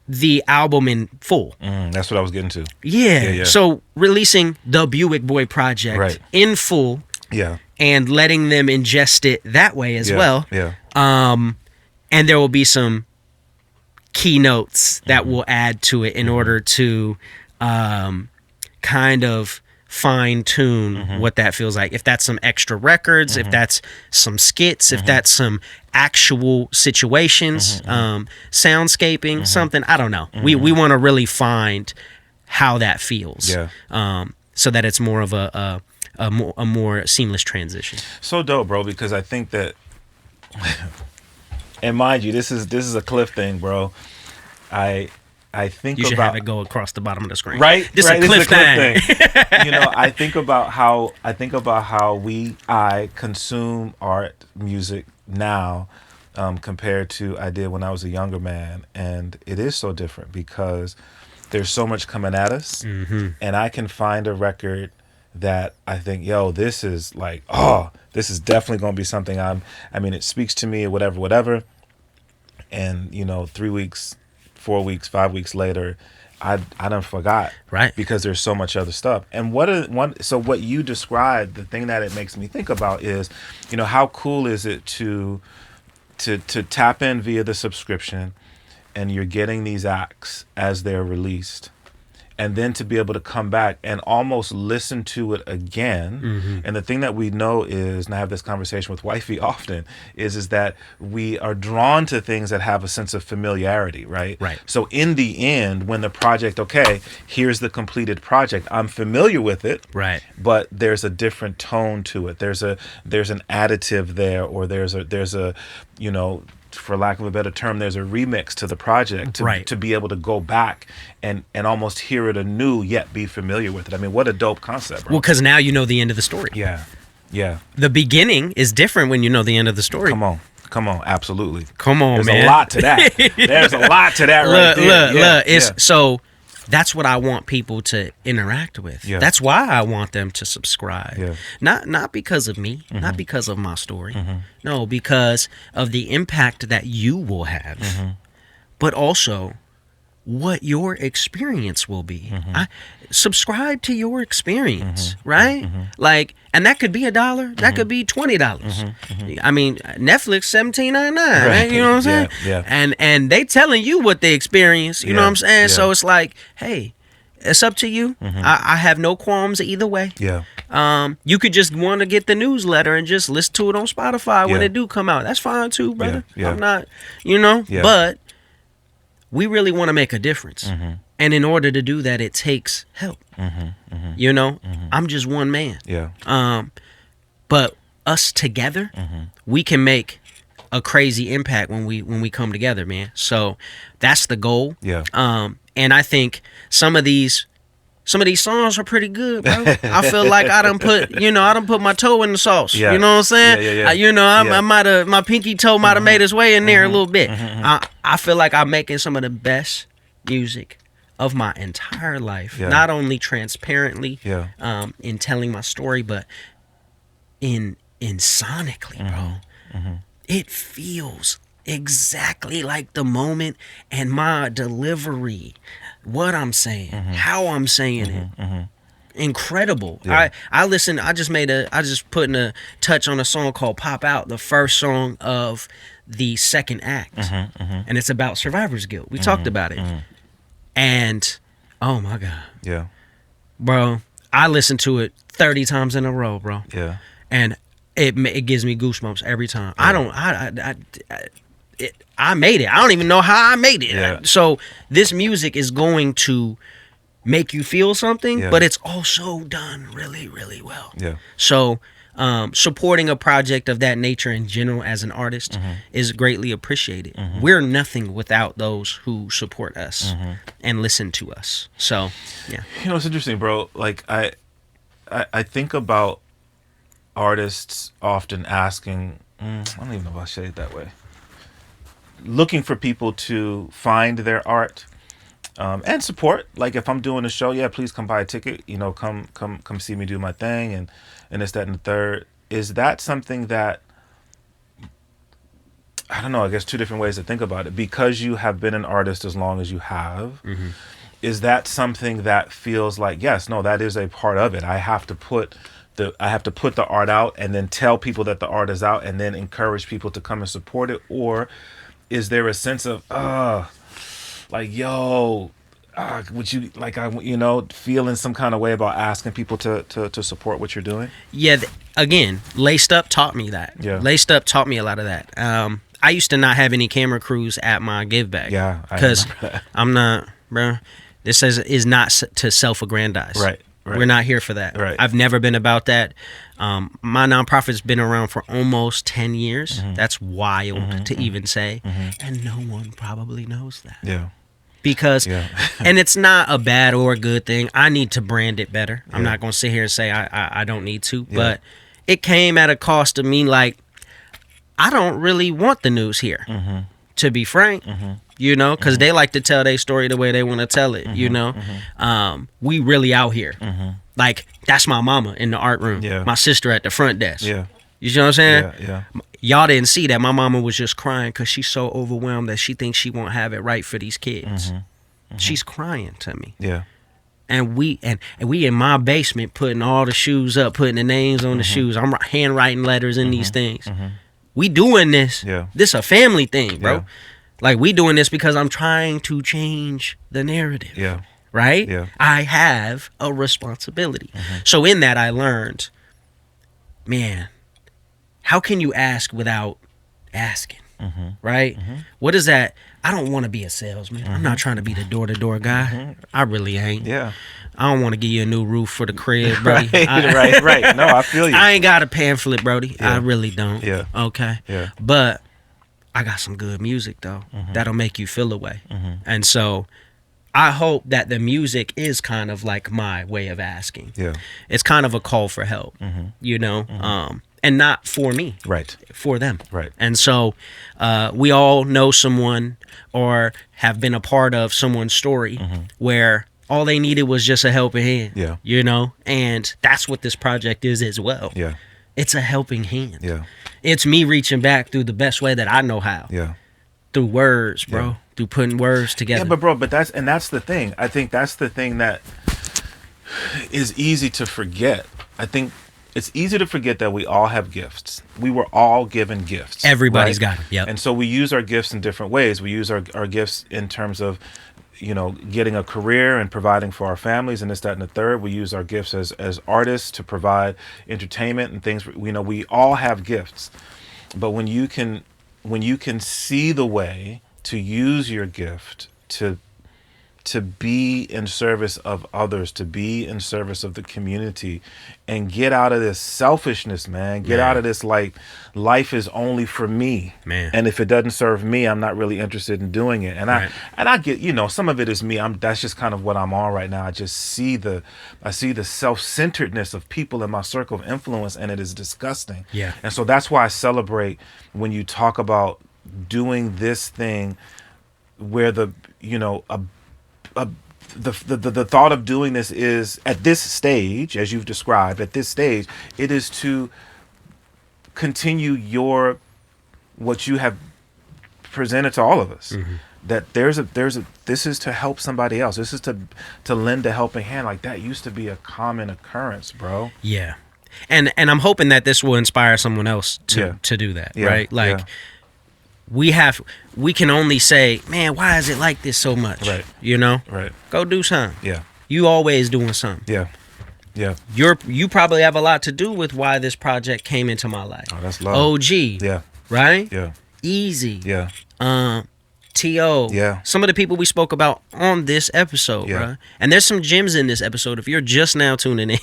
the album in full. That's what I was getting to. So releasing the Buick Boy project in full. And letting them ingest it that way as well. And there will be some keynotes that will add to it in order to kind of fine tune what that feels like. If that's some extra records, if that's some skits, if that's some actual situations, soundscaping, something, I don't know. We want to really find how that feels, so that it's more of a more seamless transition. So dope, bro, because I think that, and mind you, this is a Klyph thing, bro. I think you should about, have it go across the bottom of the screen. Right? This is a Klyph thing. You know, I think about how I consume art, music now, compared to I did when I was a younger man, and it is so different because there's so much coming at us, and I can find a record that I think, yo, this is like, this is definitely going to be something I mean, it speaks to me or whatever. And, you know, 3 weeks, 4 weeks, 5 weeks later, I done forgot. Right. Because there's so much other stuff. And so what you described, the thing that it makes me think about is, you know, how cool is it to tap in via the subscription, and you're getting these acts as they're released. and then to be able to come back and almost listen to it again. And the thing that we know is, and I have this conversation with wifey often, is that we are drawn to things that have a sense of familiarity, right? So in the end, when the project, okay, here's the completed project, I'm familiar with it, but there's a different tone to it. There's an additive there, or there's a you know, for lack of a better term, there's a remix to the project to be able to go back and almost hear it anew, yet be familiar with it. I mean, what a dope concept, bro. Well, because now you know the end of the story. Yeah. The beginning is different when you know the end of the story. Come on, absolutely. Come on, There's man. There's a lot to that. There's a lot to that right there. Look. So that's what I want people to interact with. That's why I want them to subscribe. Not because of me, not because of my story. No, because of the impact that you will have, but also what your experience will be. I subscribe to your experience, right? Like, and that could be $1, that could be $20. I mean, Netflix $17.99, right? You know what I'm saying? And they telling you what they experience. You know what I'm saying? So it's like, hey, it's up to you. I have no qualms either way. You could just want to get the newsletter and just listen to it on Spotify when it do come out. That's fine too, brother. I'm not, you know, but we really want to make a difference. And in order to do that, it takes help. You know, I'm just one man. But us together, we can make a crazy impact when we come together, man. So that's the goal. And I think some of these songs are pretty good, bro. I feel like I done put my toe in the sauce. You know what I'm saying? You know, I might have, my pinky toe might have made its way in there a little bit. I feel like I'm making some of the best music of my entire life. Not only transparently in telling my story, but in sonically, bro. It feels exactly like the moment, and my delivery, what I'm saying, how I'm saying it. Incredible. I listen, I just put in a touch on a song called Pop Out, the first song of the second act. And it's about survivor's guilt. We talked about it. And oh my God. Bro, I listen to it 30 times in a row, bro. And it gives me goosebumps every time. I made it. I don't even know how I made it. So this music is going to make you feel something, but it's also done really, really well. So supporting a project of that nature in general as an artist is greatly appreciated. We're nothing without those who support us and listen to us. So, yeah. You know, it's interesting, bro. Like, I think about artists often asking, I don't even know if I say it that way, looking for people to find their art and support. Like, if I'm doing a show, please come buy a ticket, you know, come see me do my thing, and this, that, and the third. Is that something that, I don't know, I guess two different ways to think about it. Because you have been an artist as long as you have, is that something that feels like, yes, no, that is a part of it. I have to put the art out and then tell people that the art is out and then encourage people to come and support it? Or is there a sense of, like, yo, would you, like, feeling some kind of way about asking people to support what you're doing? Again, LacedUp taught me that. LacedUp taught me a lot of that. I used to not have any camera crews at my give back. Because I'm not, bro, this is not to self-aggrandize. Right. We're not here for that. I've never been about that. My nonprofit's been around for almost 10 years. That's wild to even say. And no one probably knows that. Because, and it's not a bad or a good thing. I need to brand it better. I'm not going to sit here and say I don't need to. But it came at a cost of me, like, I don't really want the news here, to be frank. You know, because they like to tell their story the way they want to tell it, you know. We really out here. Like, that's my mama in the art room. My sister at the front desk. You know what I'm saying? Y'all didn't see that. My mama was just crying because she's so overwhelmed that she thinks she won't have it right for these kids. She's crying to me. And we in my basement putting all the shoes up, putting the names on the shoes. I'm handwriting letters in these things. We doing this. This a family thing, bro. Like, we doing this because I'm trying to change the narrative. right? Yeah. I have a responsibility. So in that, I learned, man, how can you ask without asking? Right? What is that? I don't want to be a salesman. I'm not trying to be the door-to-door guy. I really ain't. Yeah. I don't want to give you a new roof for the crib, Brody. Right. No, I feel you. I ain't got a pamphlet, Brody. Yeah. I really don't. Yeah. Okay. Yeah. But I got some good music, though, that'll make you feel away. And so I hope that the music is kind of like my way of asking. Yeah. It's kind of a call for help, you know, and not for me. Right. For them. Right. And so we all know someone or have been a part of someone's story where all they needed was just a helping hand. Yeah. You know, and that's what this project is as well. Yeah. It's a helping hand. Yeah. It's me reaching back through the best way that I know how. Yeah. Through words, bro. Yeah. Through putting words together. Yeah, but that's the thing. I think that's the thing that is easy to forget. I think it's easy to forget that we all have gifts. We were all given gifts. Everybody's got them. Yep. And so we use our gifts in different ways. We use our gifts in terms of, you know, getting a career and providing for our families and this, that, and the third. We use our gifts as artists to provide entertainment and things. You know, we all have gifts. But when you can see the way to use your gift to be in service of others, to be in service of the community, and get out of this selfishness, man. Get out of this, like, life is only for me. Man. And if it doesn't serve me, I'm not really interested in doing it. And I get, you know, some of it is me. That's just kind of what I'm on right now. I just see the self-centeredness of people in my circle of influence, and it is disgusting. Yeah. And so that's why I celebrate when you talk about doing this thing where the thought of doing this is, at this stage, as you've described, at this stage, it is to continue what you have presented to all of us. That this is to help somebody else. This is to lend a helping hand. Like, that used to be a common occurrence, bro. Yeah. And I'm hoping that this will inspire someone else to do that, right? Like, we can only say, man, why is it like this so much? Right. You know? Right. Go do something. Yeah. You always doing something. Yeah. Yeah. You probably have a lot to do with why this project came into my life. Oh, that's love. OG. Yeah. Right? Yeah. Easy. Yeah. T.O. Yeah. Some of the people we spoke about on this episode, bro. And there's some gems in this episode. If you're just now tuning in,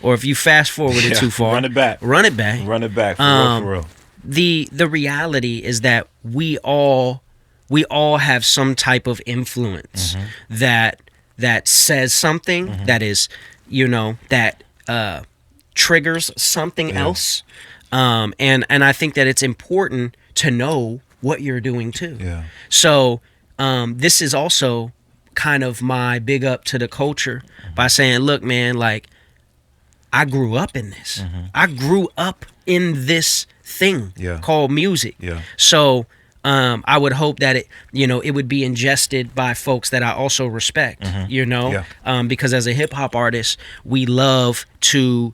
or if you fast forwarded too far, run it back. Run it back. For real. The reality is that we all have some type of influence that says something that is, you know, that triggers something else. And I think that it's important to know what you're doing too. Yeah. So this is also kind of my big up to the culture by saying, look, man, like, I grew up in this. I grew up in this thing called music. Yeah. So I would hope that it would be ingested by folks that I also respect, because as a hip hop artist, we love to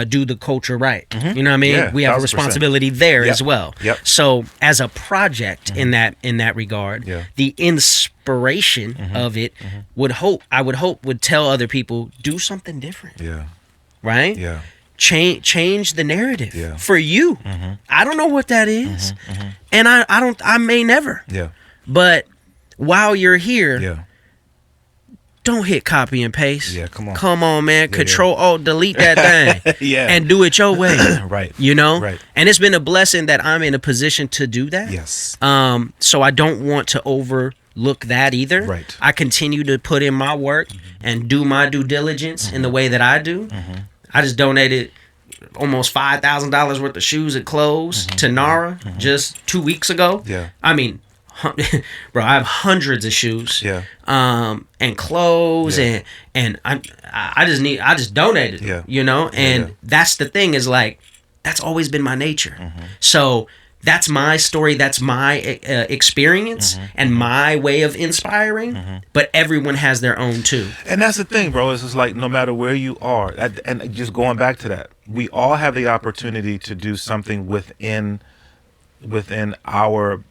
do the culture right. You know what I mean? Yeah, we have a responsibility there as well. Yep. So as a project in that regard, the inspiration of it I would hope would tell other people, do something different. Yeah. Right? Yeah. Change the narrative for you. I don't know what that is. And I may never. Yeah. But while you're here, don't hit copy and paste. Yeah, come on. Come on, man. Control Alt delete that thing. And do it your way. Right. You know? Right. And it's been a blessing that I'm in a position to do that. Yes. So I don't want to overlook that either. Right. I continue to put in my work and do my due diligence in the way that I do. I just donated almost $5,000 worth of shoes and clothes to NARA just 2 weeks ago. Yeah. I mean, bro, I have hundreds of shoes. Yeah. And clothes and I just donated. Yeah. You know, and that's the thing is, like, that's always been my nature. So that's my story. That's my experience and my way of inspiring. But everyone has their own too. And that's the thing, bro. It's just like, no matter where you are, and just going back to that, we all have the opportunity to do something within our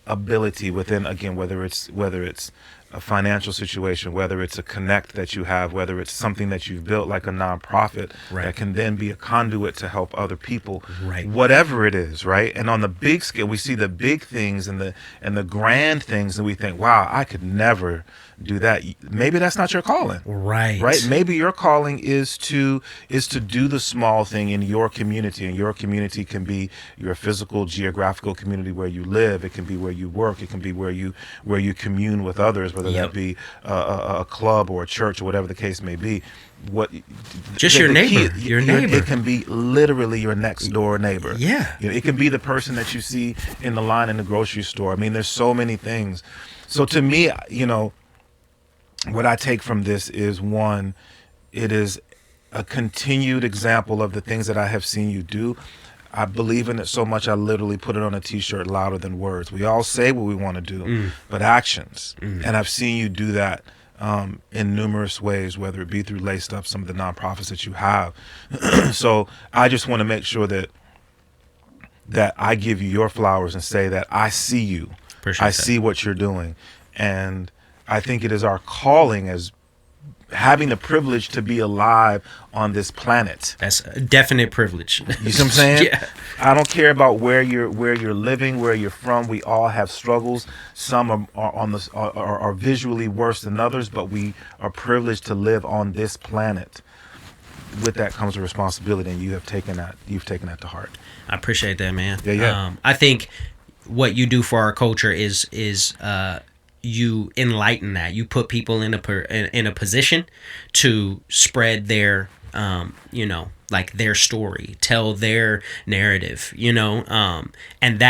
ability, within, again, whether it's a financial situation, whether it's a connect that you have, whether it's something that you've built like a nonprofit that can then be a conduit to help other people, whatever it is, right? And on the big scale, we see the big things and the grand things, and we think, wow, I could never do that. Maybe that's not your calling, right? Maybe your calling is to do the small thing in your community, and your community can be your physical geographical community where you live. It can be where you work. It can be where you commune with others, whether that be a club or a church or whatever the case may be. Your neighbor. Your neighbor. It can be literally your next door neighbor. It can be the person that you see in the line in the grocery store. I mean, there's so many things. So to me, what I take from this is, one, it is a continued example of the things that I have seen you do. I believe in it so much, I literally put it on a t-shirt, louder than words. We all say what we want to do, but actions. And I've seen you do that in numerous ways, whether it be through LacedUp, some of the nonprofits that you have. So I just want to make sure that I give you your flowers and say that I see you. I see what you're doing. And I think it is our calling as having the privilege to be alive on this planet. That's a definite privilege. You see what I'm saying? I don't care about where you're living, where you're from. We all have struggles. Some are visually worse than others, but we are privileged to live on this planet. With that comes a responsibility, and you've taken that to heart. I appreciate that, man. I think what you do for our culture is you enlighten that. You put people in a position to spread their like their story, tell their narrative, and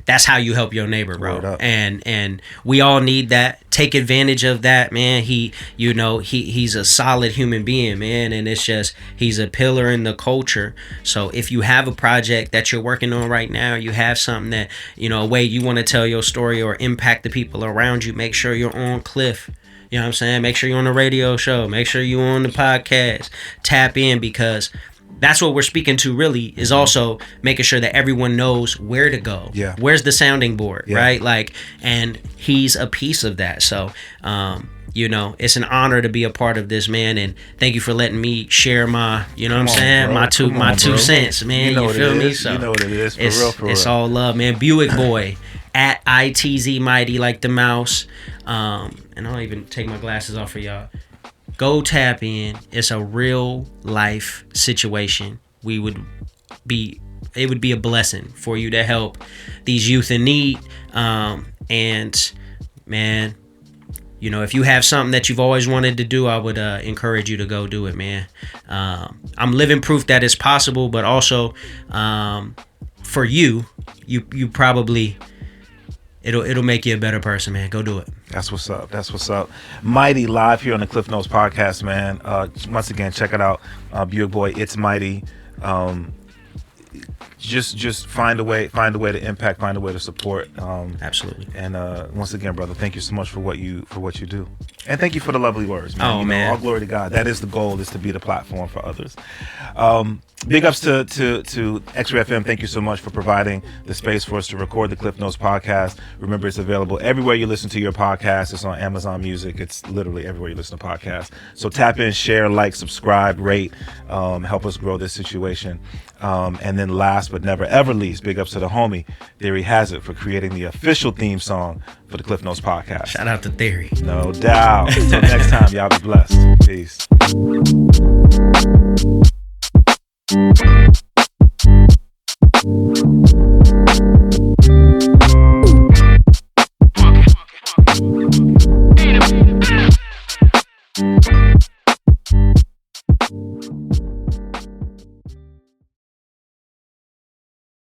that's how you help your neighbor, bro. And we all need that. Take advantage of that, man. He's a solid human being, man, and it's just he's a pillar in the culture. So if you have a project that you're working on right now, you have something that, a way you want to tell your story or impact the people around you, make sure you're on Klyph. You know what I'm saying? Make sure you're on the radio show. Make sure you're on the podcast. Tap in, because that's what we're speaking to, really, is also making sure that everyone knows where to go. Where's the sounding board, right? And he's a piece of that. So, it's an honor to be a part of this, man. And thank you for letting me share my, my two cents, man. You feel me? So you know what it is. For real. It's all love, man. Buick Boy at ITZ Mighty like the mouse. And I'll even take my glasses off for y'all. Go tap in. It's a real life situation. It would be a blessing for you to help these youth in need. And man, if you have something that you've always wanted to do, I would encourage you to go do it, man. I'm living proof that it's possible, but also for you probably it'll make you a better person, man. Go do it. That's what's up. Mighty live here on the Klyph Notes podcast, man. Once again, check it out. Buick Boy, it's Mighty. Just find a way to impact, find a way to support. Absolutely. And once again, brother, thank you so much for what you do, and thank you for the lovely words, man. Oh, man, all glory to God. That is the goal, is to be the platform for others. Big ups to X-Ray FM. Thank you so much for providing the space for us to record the Klyph Notes podcast. Remember, it's available everywhere you listen to your podcast. It's on Amazon Music. It's literally everywhere you listen to podcasts. So tap in, share, like, subscribe, rate, help us grow this situation. And then last but never ever least, big ups to the homie Theory Hazit for creating the official theme song for the Klyph Notes podcast. Shout out to Theory. No doubt. Until next time, y'all be blessed. Peace.